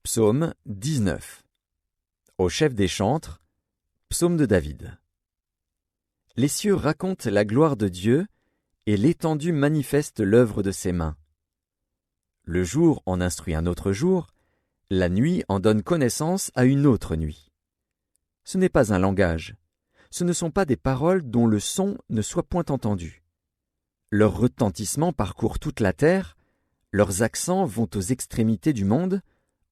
Psaume 19. Au chef des chantres, psaume de David. Les cieux racontent la gloire de Dieu, et l'étendue manifeste l'œuvre de ses mains. Le jour en instruit un autre jour, la nuit en donne connaissance à une autre nuit. Ce n'est pas un langage, ce ne sont pas des paroles dont le son ne soit point entendu. Leur retentissement parcourt toute la terre, leurs accents vont aux extrémités du monde,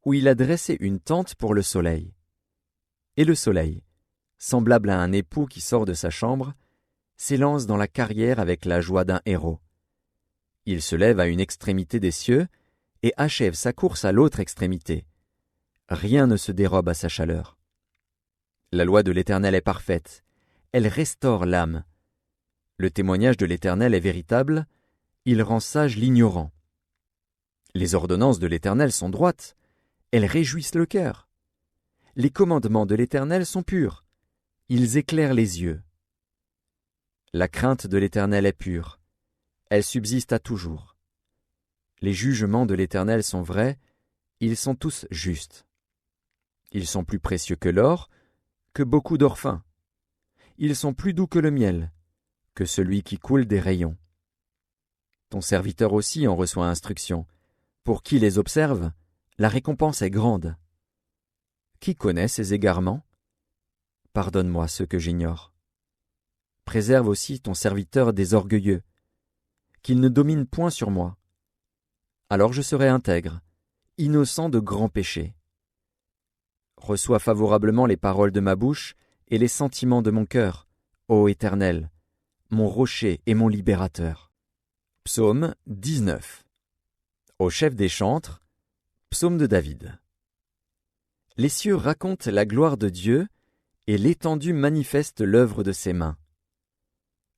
où il a dressé une tente pour le soleil. Et le soleil, semblable à un époux qui sort de sa chambre, s'élance dans la carrière avec la joie d'un héros. Il se lève à une extrémité des cieux et achève sa course à l'autre extrémité. Rien ne se dérobe à sa chaleur. La loi de l'Éternel est parfaite, elle restaure l'âme. Le témoignage de l'Éternel est véritable, il rend sage l'ignorant. Les ordonnances de l'Éternel sont droites, elles réjouissent le cœur. Les commandements de l'Éternel sont purs, ils éclairent les yeux. La crainte de l'Éternel est pure, elle subsiste à toujours. Les jugements de l'Éternel sont vrais, ils sont tous justes. Ils sont plus précieux que l'or, que beaucoup d'or fin. Ils sont plus doux que le miel, que celui qui coule des rayons. Ton serviteur aussi en reçoit instruction. Pour qui les observe, la récompense est grande. Qui connaît ces égarements? Pardonne-moi ceux que j'ignore. Préserve aussi ton serviteur des orgueilleux, qu'il ne domine point sur moi. Alors je serai intègre, innocent de grands péchés. Reçois favorablement les paroles de ma bouche et les sentiments de mon cœur, ô Éternel, mon rocher et mon libérateur. Psaume 19. Au chef des chantres, psaume de David. Les cieux racontent la gloire de Dieu, et l'étendue manifeste l'œuvre de ses mains.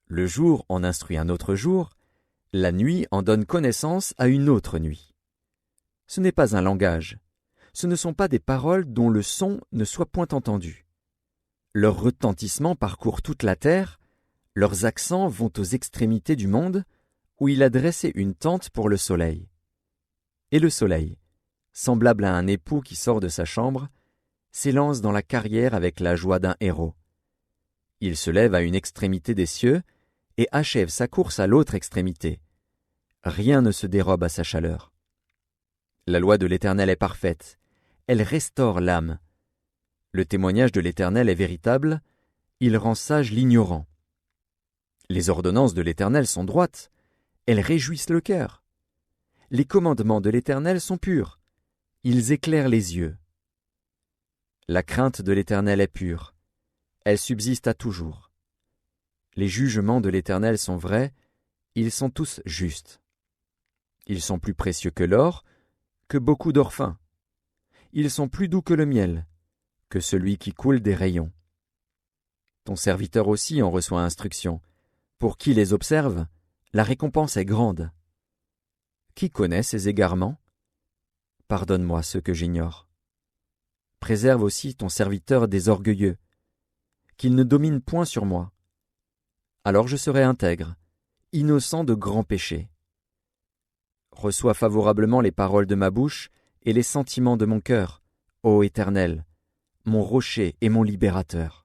Le jour en instruit un autre jour, la nuit en donne connaissance à une autre nuit. Ce n'est pas un langage, ce ne sont pas des paroles dont le son ne soit point entendu. Leur retentissement parcourt toute la terre, leurs accents vont aux extrémités du monde, où il a dressé une tente pour le soleil. Et le soleil, semblable à un époux qui sort de sa chambre, s'élance dans la carrière avec la joie d'un héros. Il se lève à une extrémité des cieux et achève sa course à l'autre extrémité. Rien ne se dérobe à sa chaleur. La loi de l'Éternel est parfaite, elle restaure l'âme. Le témoignage de l'Éternel est véritable, il rend sage l'ignorant. Les ordonnances de l'Éternel sont droites, elles réjouissent le cœur. Les commandements de l'Éternel sont purs, ils éclairent les yeux. La crainte de l'Éternel est pure, elle subsiste à toujours. Les jugements de l'Éternel sont vrais, ils sont tous justes. Ils sont plus précieux que l'or, que beaucoup d'or fin. Ils sont plus doux que le miel, que celui qui coule des rayons. Ton serviteur aussi en reçoit instruction. Pour qui les observe, la récompense est grande. Qui connaît ces égarements? Pardonne-moi ceux que j'ignore. Préserve aussi ton serviteur des orgueilleux, qu'il ne domine point sur moi. Alors je serai intègre, innocent de grands péchés. Reçois favorablement les paroles de ma bouche et les sentiments de mon cœur, ô Éternel, mon rocher et mon libérateur.